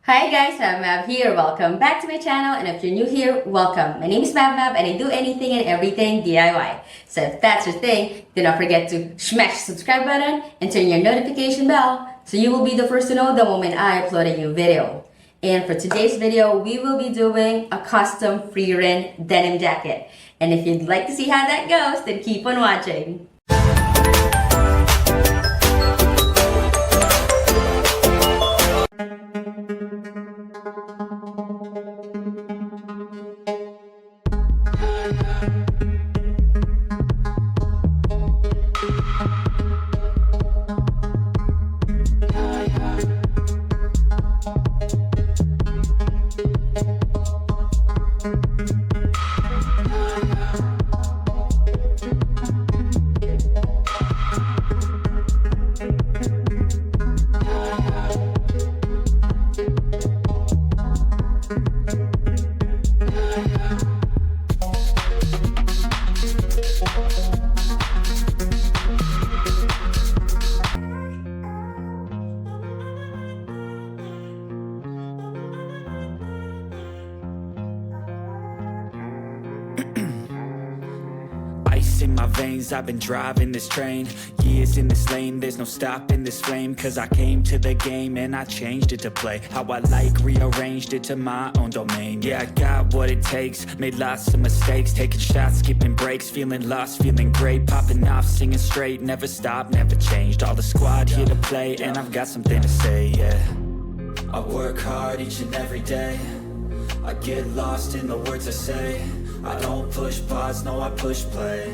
Hi guys, Mav here. Welcome back to my channel, and if you're new here, welcome. My name is Mav and I do anything and everything DIY. So if that's your thing, do not forget to smash the subscribe button and turn your notification bell so you will be the first to know the moment I upload a new video. And for today's video, we will be doing a custom Frieren denim jacket. And if you'd like to see how that goes, then keep on watching. In my veins, I've been driving this train. Years in this lane, there's no stopping this flame. Cause I came to the game and I changed it to play how I like, rearranged it to my own domain. Yeah, I got what it takes, made lots of mistakes, taking shots, skipping breaks, feeling lost, feeling great, popping off, singing straight, never stopped, never changed. All the squad here to play, and I've got something to say, yeah. I work hard each and every day, I get lost in the words I say. I don't push pause, no I push play.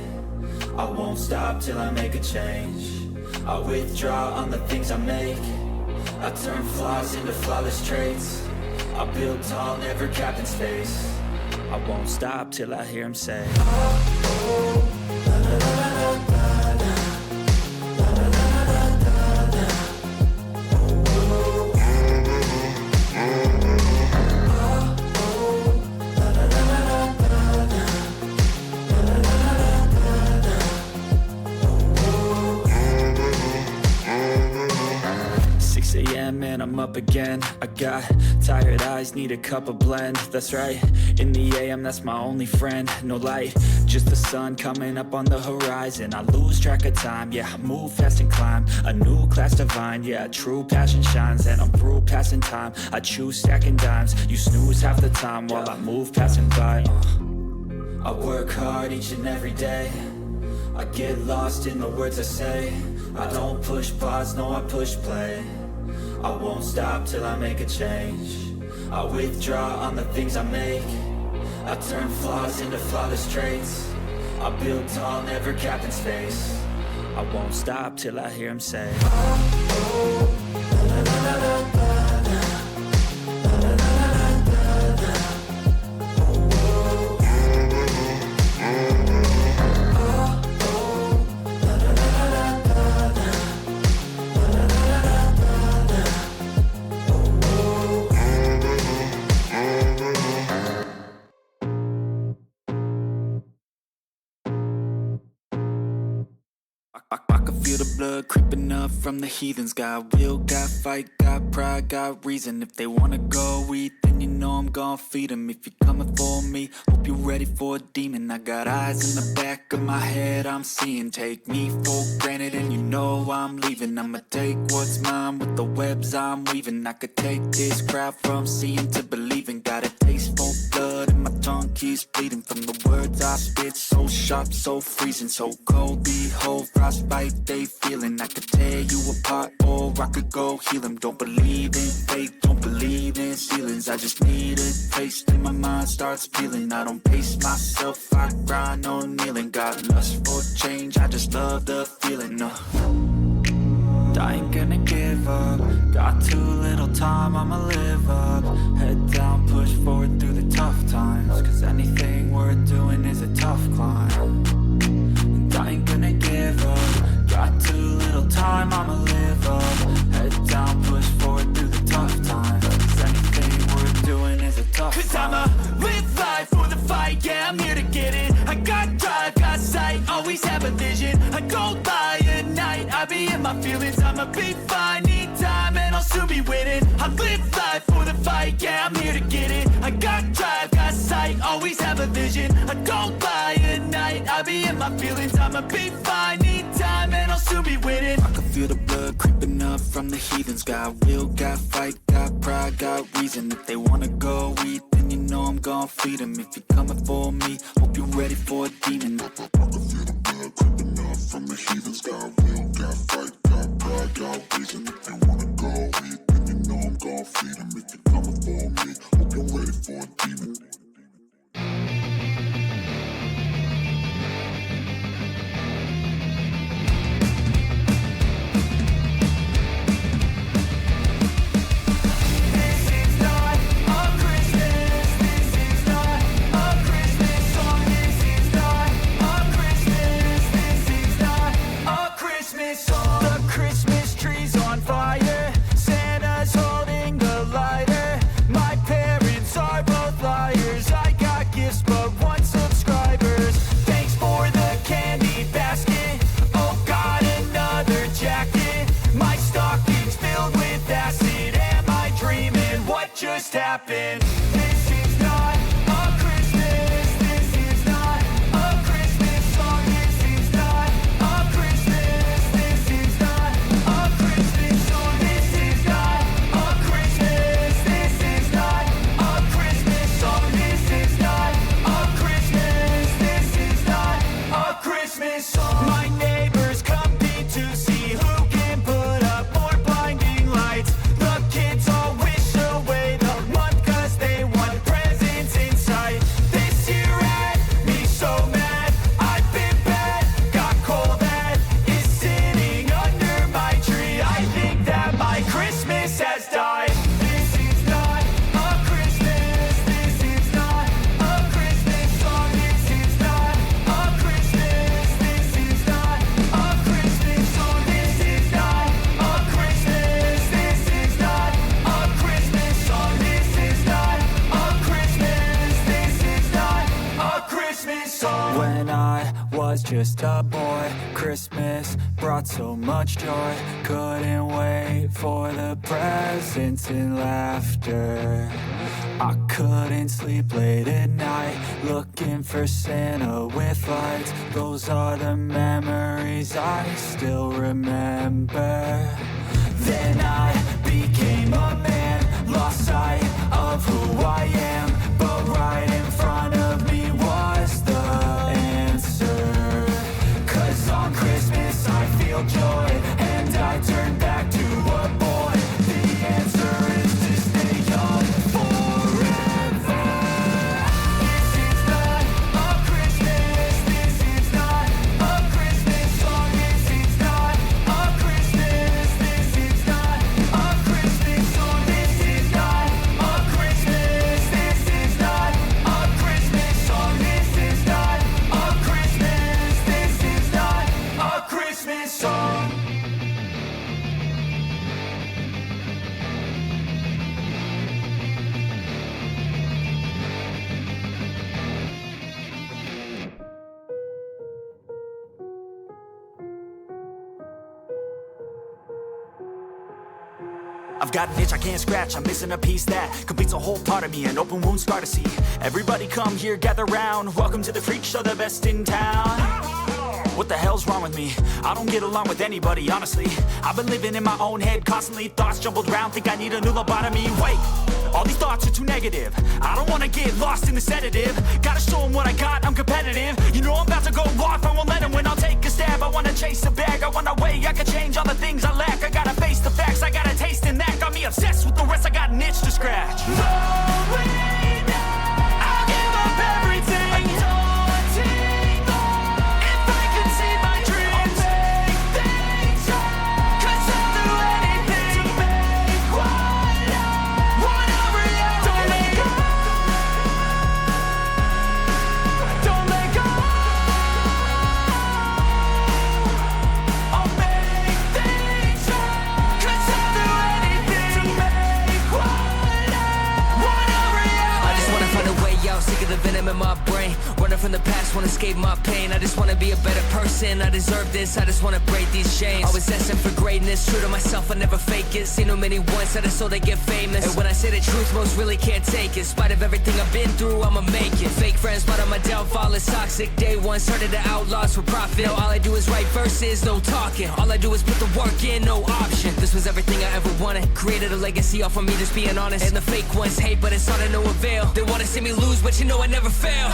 I won't stop till I make a change. I withdraw on the things I make. I turn flaws into flawless traits. I build tall, never capped in space. I won't stop till I hear him say, and I'm up again. I got tired eyes, need a cup of blend. That's right, in the AM, that's my only friend. No light, just the sun coming up on the horizon. I lose track of time, yeah, I move fast and climb a new class divine, yeah, true passion shines. And I'm through passing time, I choose stacking dimes. You snooze half the time while I move passing by. I work hard each and every day, I get lost in the words I say. I don't push pause, no I push play. I won't stop till I make a change. I withdraw on the things I make. I turn flaws into flawless traits. I build tall, never capped in space. I won't stop till I hear him say, I can feel the blood creeping up from the heathens. Got will, got fight, got pride, got reason. If they wanna go eat, then you know I'm gonna feed them. If you're coming for me, hope you're ready for a demon. I got eyes in the back of my head, I'm seeing. Take me for granted and you know I'm leaving. I'ma take what's mine with the webs I'm weaving. I could take this crowd from seeing to believing. Got a taste for blood and my tongue keeps bleeding from the words I spit. So sharp, so freezing, so cold. Behold, frostbite they feeling. I could tear you apart or I could go heal them. Don't believe in fate, don't believe in ceilings. I just need a taste and my mind starts peeling. I don't pace myself, I grind on kneeling. Got lust for change, I just love the feeling. No, I ain't gonna give up. Got too little time, I'ma live up. Head down, push forward through the tough times. Cause anything worth doing is a tough climb. And I ain't gonna give up. Got too little time, I'ma live up. Head down, push forward through the tough times. Cause anything worth doing is a tough climb. Cause I'ma live life for the fight, yeah, I'm here to get it. I got drive, got sight, always have a vision. I go by at night, I be in my feelings. I'ma be fine, need time, and I'll soon be winning. I live life for the fight. I'ma be fine. Need time and I'll soon be winning. I can feel the blood creeping up from the heathens. Got will, got fight, got pride, got reason. If they wanna go eat, then you know I'm gon' feed them. If you're coming for me, hope you're ready for a demon. I can feel the blood creeping up from the heathens. Got will, got fight, got pride, got reason. If they wanna go eat, then you know I'm gon' feed them. If you're coming for me, hope you're ready for a demon. Just happened. This is not a Christmas. This is not a Christmas song. This is not a Christmas. This is not a Christmas song. This is not a Christmas. This is not a Christmas song. This is not a Christmas. This is not a Christmas song. My neighbors compete to see who can put up more blinding lights. The kids all wish away the month 'cause they want presents in sight. This year had me so mad, I've been bad, got coal that is sitting under my tree. I think that my Christmas has died. This is not a Christmas. This is not a Christmas song. This is not a Christmas. This is not a Christmas song. This is not a Christmas. This is not a Christmas song. This is not a Christmas. This is not a Christmas song. When I was just a boy, Christmas brought so much joy. Couldn't wait for the presents and laughter. I couldn't sleep late at night, looking for Santa with lights. Those are the memories I still remember. Then I became a man, lost sight of who I am. But right in front of me was the answer. 'Cause on Christmas I feel joy, and I turn back to a boy. The answer is to stay young forever. This is not a Christmas. This is not a Christmas song. This is not a Christmas. This is not a Christmas song. This is not a Christmas. This is not a Christmas song. This is not a Christmas. This is not a Christmas song. I've got an itch I can't scratch, I'm missing a piece that completes a whole part of me, an open wound scar to see. Everybody come here, gather round, welcome to the freak show, the best in town. What the hell's wrong with me? I don't get along with anybody, honestly. I've been living in my own head constantly, thoughts jumbled round, think I need a new lobotomy. Wait, all these thoughts are too negative. I don't wanna get lost in the sedative. Gotta show them what I got, I'm competitive. You know I'm about to go off, I won't let them win. I'll take a stab, I wanna chase a bag. I wanna weigh, I can change all the things I lack. I gotta face the facts, I got a taste in that. Got me obsessed with the rest, I got an itch to scratch. No way, no. I'll give up everything. Daunting thought. If I could see my dreams, I'll make things right. 'Cause I'll do anything to make what I want a reality. Don't let go. Don't let go. I'll make things right. 'Cause I'll do anything to make what I want a reality. in my brain. Running from the past, wanna escape my pain. I just wanna be a better person, I deserve this. I just wanna break these chains. Always asking for greatness, true to myself, I never fake it. Seen too many ones that are so they get famous. And when I say the truth, most really can't take it. In spite of everything I've been through, I'ma make it. Fake friends, but on my downfall is toxic. Day one, started the outlaws for profit. Now all I do is write verses, no talking. All I do is put the work in, no option. This was everything I ever wanted. Created a legacy off of me, just being honest. And the fake ones hate, but it's all to no avail. They wanna see me lose, but you know I never fail.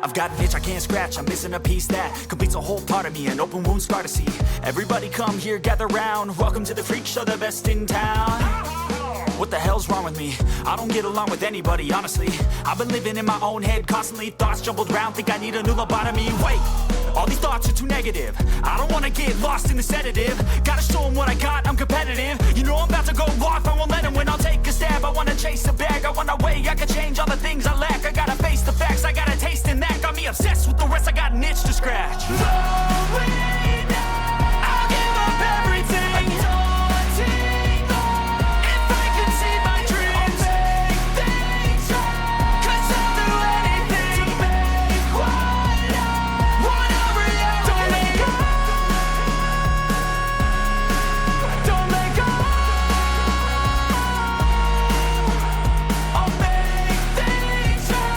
I've got an itch I can't scratch, I'm missing a piece that completes a whole part of me, an open wound scar to see. Everybody come here, gather round, welcome to the freak show, the best in town. What the hell's wrong with me? I don't get along with anybody, honestly. I've been living in my own head, constantly thoughts jumbled round, think I need a new lobotomy. Wait, all these thoughts are too negative. I don't wanna get lost in the sedative. Gotta show them what I got, I'm competitive. You know I'm about to go off, I won't let them win. I'll take a stab, I wanna chase a bag. I wanna weigh, I can change all the things I lack. I gotta face the facts, I got a taste in that. Got me obsessed with the rest, I got an itch to scratch. I'll give up everything. If I could see my dreams, I'll make things right. 'Cause I'll do anything to make one a reality. Don't let go. Don't let go. I'll make things right.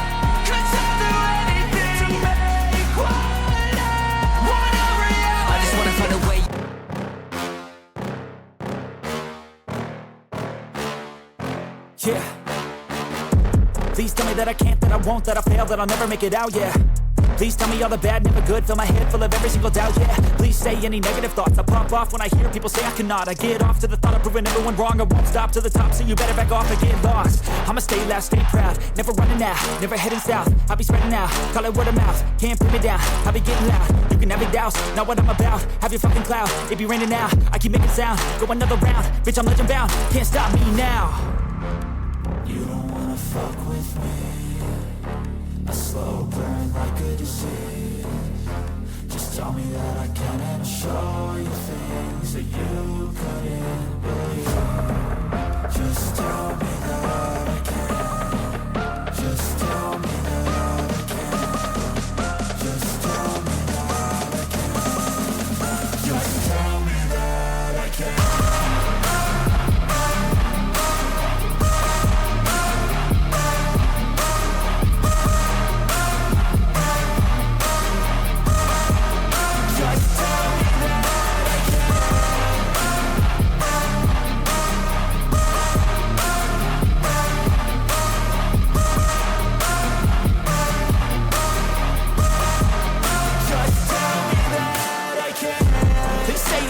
'Cause I'll do anything to make one a reality. I just wanna find a way. Yeah. Please tell me that I can't, that I won't, that I fail, that I'll never make it out, yeah. Please tell me all the bad, never good, fill my head full of every single doubt, yeah. Please say any negative thoughts, I pop off when I hear people say I cannot. I get off to the thought of proving everyone wrong, I won't stop to the top, so you better back off and get lost. I'ma stay loud, stay proud, never running out, never heading south. I'll be spreading out, call it word of mouth, can't put me down, I'll be getting loud. You can have your doubts, not what I'm about, have your fucking cloud. It be raining now, I keep making sound, go another round, bitch I'm legend bound, can't stop me now. You don't wanna fuck with me, a slow burn like a disease. Just tell me that I can and I'll show you things that you couldn't believe. Just tell me that I can. Just tell me that I can. Just tell me that I can. Just tell me that I can.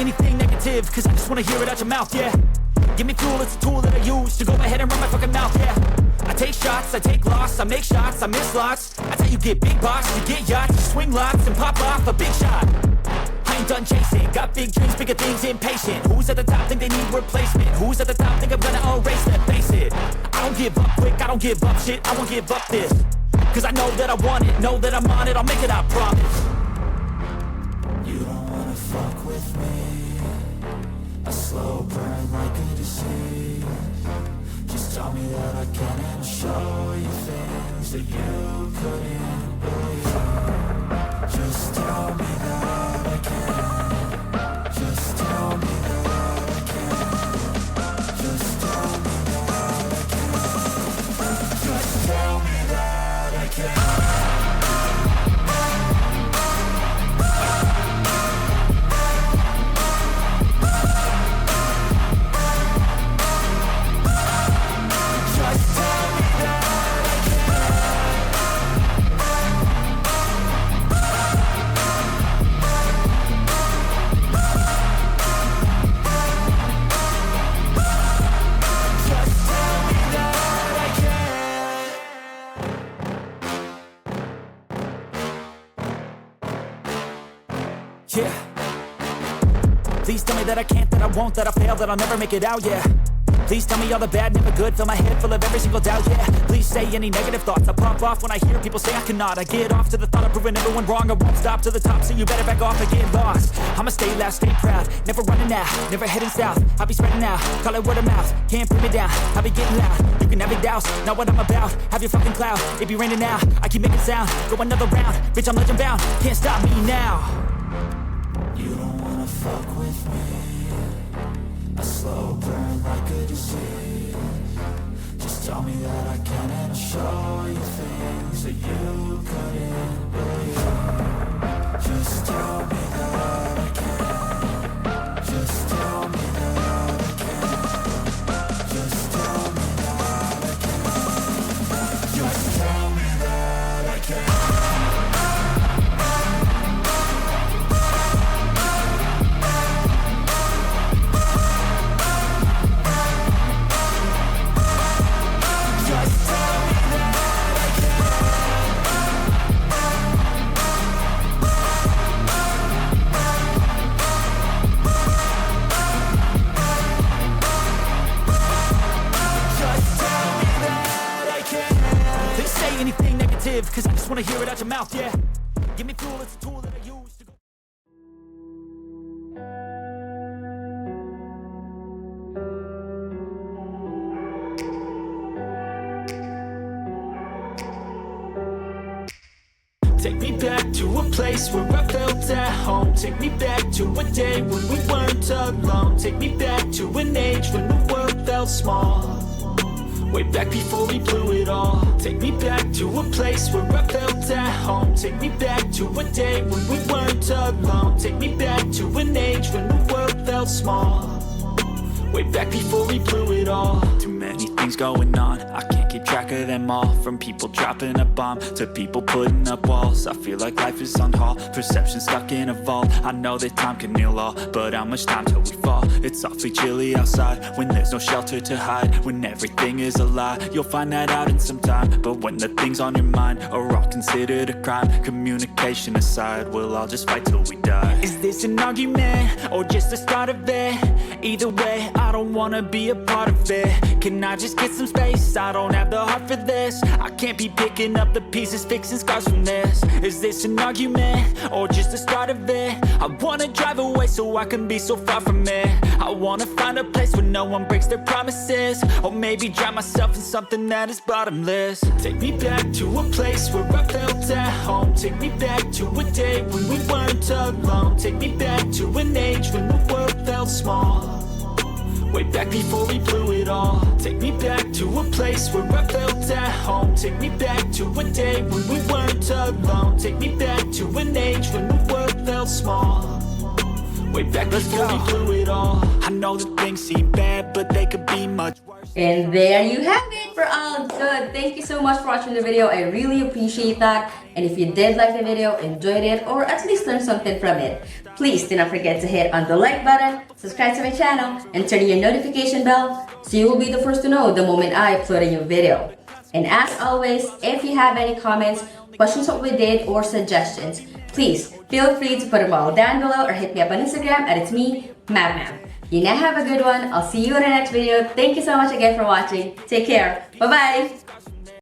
Anything negative, cause I just wanna hear it out your mouth, yeah. Give me fuel, it's a tool that I use to go ahead and run my fucking mouth, yeah. I take shots, I take loss, I make shots, I miss lots. That's how you get big boss, you get yachts, you swing lots and pop off a big shot. I ain't done chasing, got big dreams, bigger things, impatient. Who's at the top think they need replacement? Who's at the top think I'm gonna erase them? Face it, I don't give up quick, I don't give up shit, I won't give up this. Cause I know that I want it, know that I'm on it, I'll make it, I promise. You don't wanna fuck with me, a slow burn like a disease. Just tell me that I can and I'll show you things that you couldn't believe. Just tell me that I can. Just tell me that I can. Just tell me that I can. Just tell me that I can. Please tell me that I can't, that I won't, that I fail, that I'll never make it out, yeah. Please tell me all the bad, never good. Fill my head full of every single doubt, yeah. Please say any negative thoughts. I pop off when I hear people say I cannot. I get off to the thought of proving everyone wrong. I won't stop to the top, so you better back off and get lost. I'ma stay loud, stay proud, never running out, never heading south. I'll be spreading out, call it word of mouth. Can't put me down, I'll be getting loud. You can have your doubts, not what I'm about. Have your fucking cloud, it be raining now. I keep making sound, go another round. Bitch, I'm legend bound, can't stop me now. You don't wanna fuck with me. A slow burn like a disease. Just tell me that I can and I'll show you things that you couldn't believe. Just tell me that I can. Just tell me that I can. Just tell me that I can. Just tell me that I can. Anything negative, cause I just wanna hear it out your mouth, yeah. Give me fuel, it's a tool that I use to go. Take me back to a place where I felt at home. Take me back to a day when we weren't alone. Take me back to an age when the world felt small. Way back before we blew it all. Take me back to a place where I felt at home. Take me back to a day when we weren't alone. Take me back to an age when the world felt small. Way back before we blew it all. Too many things going on, I can't keep track of them all. From people dropping a bomb to people putting up walls. I feel like life is on hold, perception stuck in a vault. I know that time can heal all, but how much time till we fall? It's awfully chilly outside when there's no shelter to hide. When everything is a lie, you'll find that out in some time. But when the things on your mind are all considered a crime, communication aside, we'll all just fight till we die. Is this an argument or just the start of it? Either way, I don't wanna be a part of it. Can I just get some space? I don't have the heart for this. I can't be picking up the pieces, fixing scars from this. Is this an argument or just the start of it? I wanna drive away so I can be so far from it. I wanna find a place where no one breaks their promises. Or maybe drown myself in something that is bottomless. Take me back to a place where I felt at home. Take me back to a day when we weren't alone. Take me back to an age when the world felt small. Way back before we blew it all. Take me back to a place where I felt at home. Take me back to a day when we weren't alone. Take me back to an age when the world felt small. Way back before we blew it all. I know that things seem bad, but they could be much worse. And there you have it for all good. Thank you so much for watching the video. I really appreciate that. And if you did like the video, enjoyed it, or at least learned something from it, please do not forget to hit on the like button, subscribe to my channel, and turn on your notification bell so you will be the first to know the moment I upload a new video. And as always, if you have any comments, questions what we did, or suggestions, please feel free to put them all down below or hit me up on Instagram at it's me, Mab. You now have a good one. I'll see you in the next video. Thank you so much again for watching. Take care. Bye-bye.